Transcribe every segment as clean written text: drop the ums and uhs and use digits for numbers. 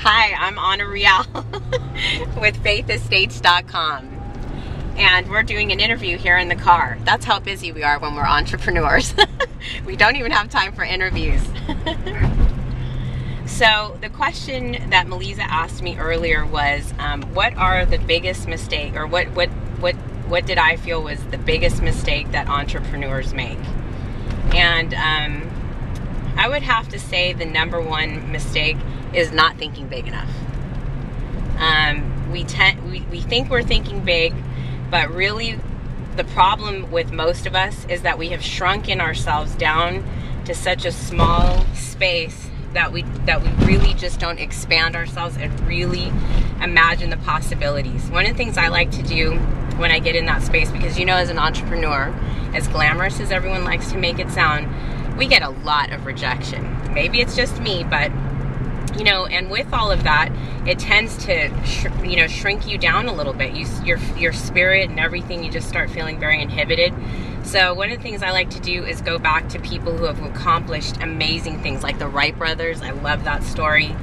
Hi, I'm Anna Rial with VID00024 and we're doing an interview here in the car. That's how busy we are when we're entrepreneurs. We don't even have time for interviews. So the question that Melissa asked me earlier was, what are the biggest mistake, or what did I feel was the biggest mistake that entrepreneurs make? And I would have to say the number one mistake is not thinking big enough. We think we're thinking big, but really the problem with most of us is that we have shrunken ourselves down to such a small space that we really just don't expand ourselves and really imagine the possibilities. One of the things I like to do when I get in that space, because you know, as an entrepreneur, as glamorous as everyone likes to make it sound, we get a lot of rejection. Maybe it's just me, but you know, and with all of that, it tends to shrink you down a little bit. Your spirit and everything, you just start feeling very inhibited. So one of the things I like to do is go back to people who have accomplished amazing things, like the Wright brothers. I love that story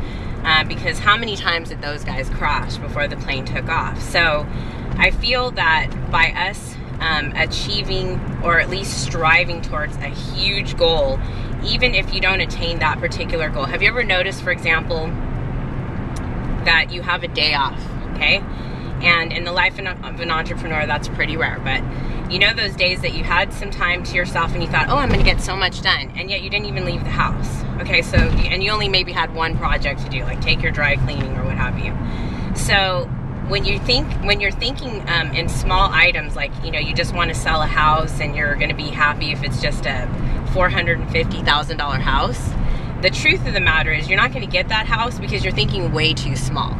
because how many times did those guys crash before the plane took off? So I feel that by us achieving, or at least striving towards a huge goal, even if you don't attain that particular goal. Have you ever noticed, for example, that you have a day off, okay? And in the life of an entrepreneur, that's pretty rare, but you know those days that you had some time to yourself and you thought, oh, I'm gonna get so much done, and yet you didn't even leave the house, okay? So, and you only maybe had one project to do, like take your dry cleaning or what have you. So when you're thinking in small items, like, you know, you just want to sell a house and you're going to be happy if it's just a $450,000 house, the truth of the matter is you're not going to get that house because you're thinking way too small.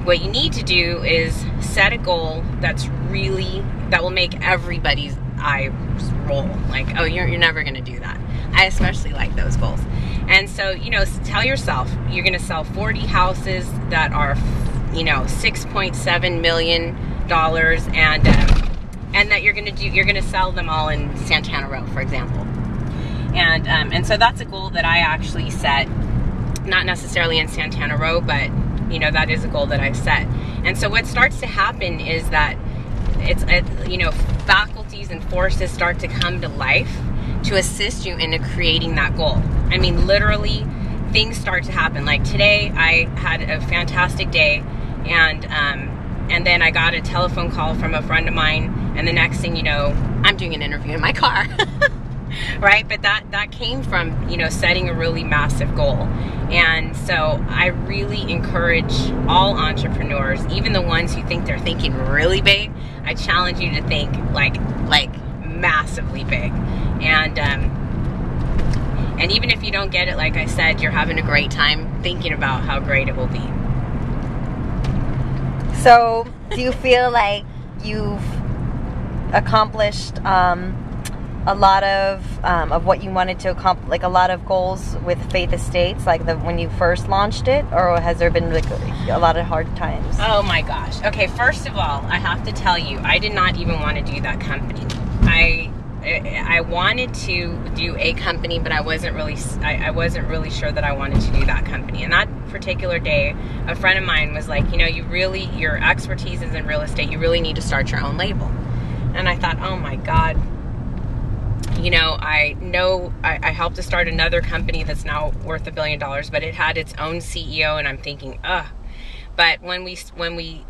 What you need to do is set a goal that will make everybody's eyes roll. Like, oh, you're never going to do that. I especially like those goals. And so, you know, tell yourself you're going to sell 40 houses that are, you know, $6.7 million, and that you're gonna sell them all in Santana Row, for example. And so that's a goal that I actually set, not necessarily in Santana Row, but you know, that is a goal that I've set. And so what starts to happen is that you know, faculties and forces start to come to life to assist you in creating that goal. I mean, literally, things start to happen. Like today, I had a fantastic day. And then I got a telephone call from a friend of mine, and the next thing you know, I'm doing an interview in my car, right? But that came from, you know, setting a really massive goal. And so I really encourage all entrepreneurs, even the ones who think they're thinking really big, I challenge you to think like massively big. And even if you don't get it, like I said, you're having a great time thinking about how great it will be. So, do you feel like you've accomplished a lot of what you wanted to accomplish, like a lot of goals with Faith Estates, like when you first launched it, or has there been like a lot of hard times? Oh my gosh. Okay, first of all, I have to tell you, I did not even want to do that company. I wanted to do a company, but I wasn't really sure that I wanted to do that company. And that particular day, a friend of mine was like, you know, your expertise is in real estate. You really need to start your own label. And I thought, oh my God, you know I helped to start another company that's now worth $1 billion, but it had its own CEO, and I'm thinking, ugh. But when we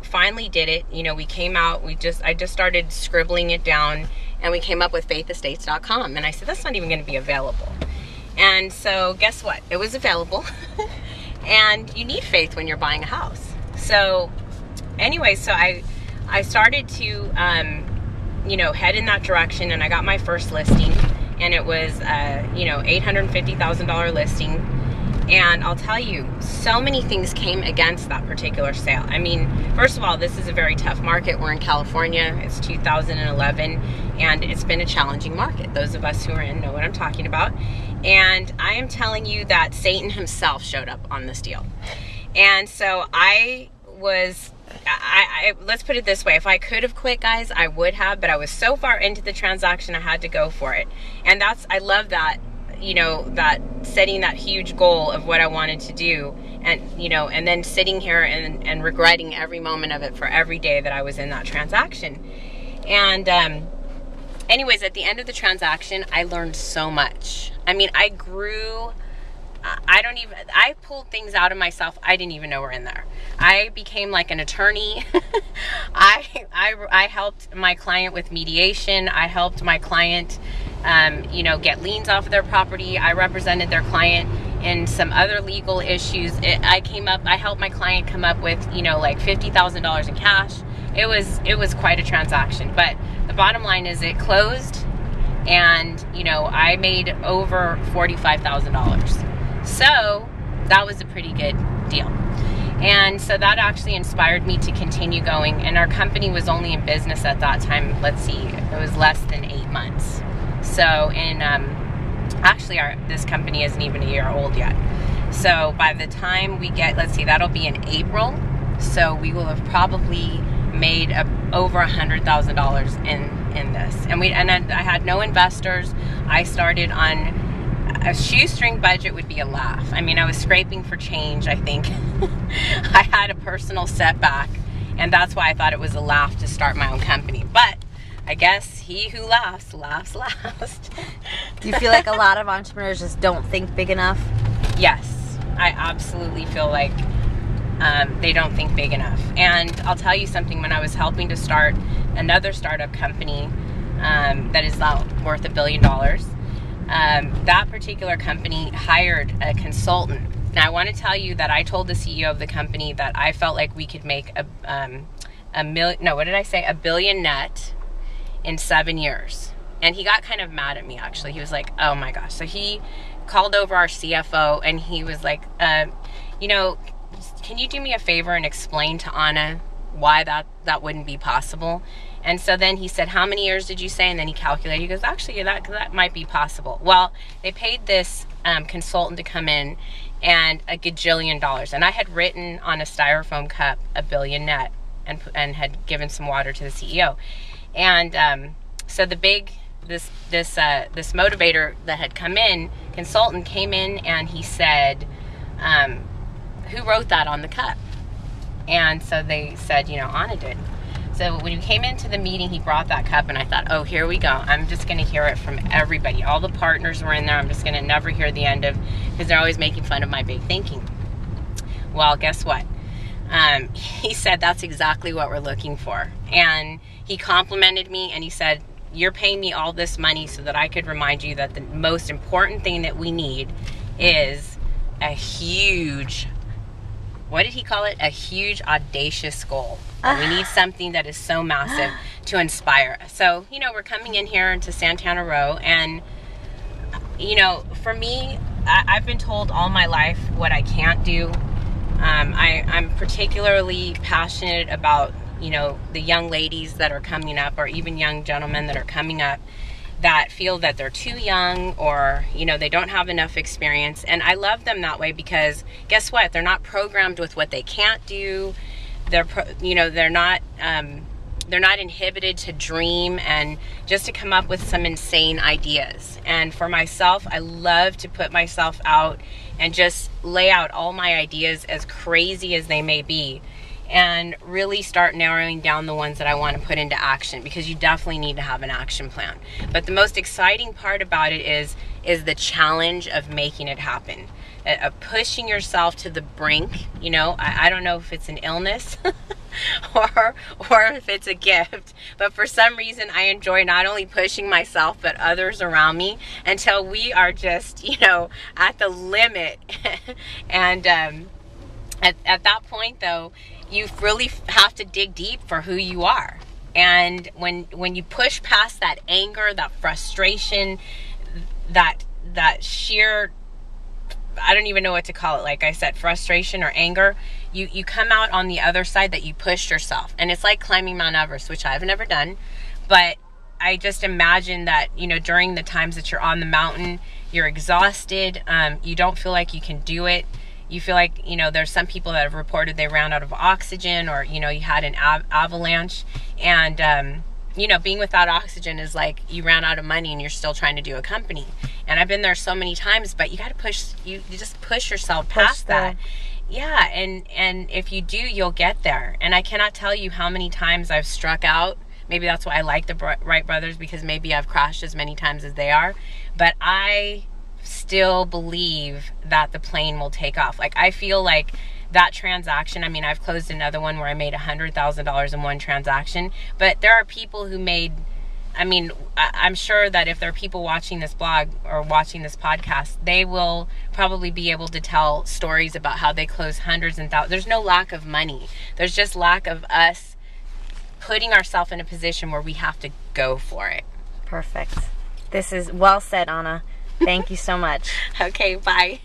finally did it, you know, we came out, I just started scribbling it down, and we came up with VID00024. And I said, that's not even going to be available. And so guess what? It was available. And you need faith when you're buying a house. So anyway, so I started to, you know, head in that direction, and I got my first listing, and it was, you know, $850,000 listing. And I'll tell you, so many things came against that particular sale. I mean, first of all, this is a very tough market. We're in California. It's 2011, and it's been a challenging market. Those of us who are in know what I'm talking about. And I am telling you that Satan himself showed up on this deal. And so let's put it this way. If I could have quit, guys, I would have, but I was so far into the transaction, I had to go for it. And I love that, you know, that setting that huge goal of what I wanted to do and you know, and then sitting here and regretting every moment of it for every day that I was in that transaction. And anyways, at the end of the transaction, I learned so much. I mean, I grew. I pulled things out of myself I didn't even know were in there. I became like an attorney. I helped my client with mediation. I helped my client, you know, get liens off of their property. I represented their client in some other legal issues. I helped my client come up with, you know, like $50,000 in cash. It was quite a transaction, but the bottom line is it closed, and, you know, I made over $45,000. So that was a pretty good deal. And so that actually inspired me to continue going. And our company was only in business at that time. Let's see, it was less than 8 months. So actually this company isn't even a year old yet. So by the time we get, let's see, that'll be in April. So we will have probably made over $100,000 in this. And I had no investors. I started on a shoestring budget would be a laugh. I mean, I was scraping for change, I think. I had a personal setback, and that's why I thought it was a laugh to start my own company. But I guess he who laughs, laughs last. Do you feel like a lot of entrepreneurs just don't think big enough? Yes, I absolutely feel like they don't think big enough. And I'll tell you something, when I was helping to start another startup company that is now worth $1 billion, that particular company hired a consultant. Now, I want to tell you that I told the CEO of the company that I felt like we could make $1 billion net in 7 years. And he got kind of mad at me, actually. He was like, oh my gosh. So he called over our CFO, and he was like, you know, can you do me a favor and explain to Anna why that wouldn't be possible? And so then he said, how many years did you say? And then he calculated. He goes, actually, that might be possible. Well, they paid this consultant to come in, and $1 gajillion. And I had written on a styrofoam cup $1 billion net, and had given some water to the CEO. And so this motivator that had come in, consultant came in, and he said, who wrote that on the cup? And so they said, you know, Anna did. So when he came into the meeting, he brought that cup, and I thought, oh, here we go. I'm just going to hear it from everybody. All the partners were in there. I'm just going to never hear the end of, because they're always making fun of my big thinking. Well, guess what? He said, that's exactly what we're looking for. And he complimented me, and he said, you're paying me all this money so that I could remind you that the most important thing that we need is a huge, what did he call it? A huge, audacious goal. We need something that is so massive to inspire us. So, you know, we're coming in here into Santana Row, and, you know, for me, I've been told all my life what I can't do. I'm particularly passionate about, you know, the young ladies that are coming up, or even young gentlemen that are coming up, that feel that they're too young, or, you know, they don't have enough experience. And I love them that way, because guess what? They're not programmed with what they can't do. They're not inhibited to dream and just to come up with some insane ideas. And for myself, I love to put myself out and just lay out all my ideas, as crazy as they may be, and really start narrowing down the ones that I want to put into action, because you definitely need to have an action plan. But the most exciting part about it is the challenge of making it happen, of pushing yourself to the brink. You know, I don't know if it's an illness or if it's a gift, but for some reason I enjoy not only pushing myself but others around me until we are just, you know, at the limit. And at that point, though, you really have to dig deep for who you are. And when you push past that anger, that frustration, that sheer, I don't even know what to call it, like I said, frustration or anger, you come out on the other side, that you pushed yourself. And it's like climbing Mount Everest, which I've never done, but I just imagine that, you know, during the times that you're on the mountain, you're exhausted, you don't feel like you can do it. You feel like, you know, there's some people that have reported they ran out of oxygen, or, you know, you had an avalanche, and, you know, being without oxygen is like you ran out of money and you're still trying to do a company. And I've been there so many times, but you got to you just push yourself past that. Yeah, and if you do, you'll get there. And I cannot tell you how many times I've struck out. Maybe that's why I like the Wright brothers, because maybe I've crashed as many times as they are. But I still believe that the plane will take off. Like, I feel like that transaction, I mean, I've closed another one where I made $100,000 in one transaction. But there are people who made, I mean, I'm sure that if there are people watching this blog or watching this podcast, they will probably be able to tell stories about how they close hundreds and thousands. There's no lack of money. There's just lack of us putting ourselves in a position where we have to go for it. Perfect. This is well said, Anna. Thank you so much. Okay, bye.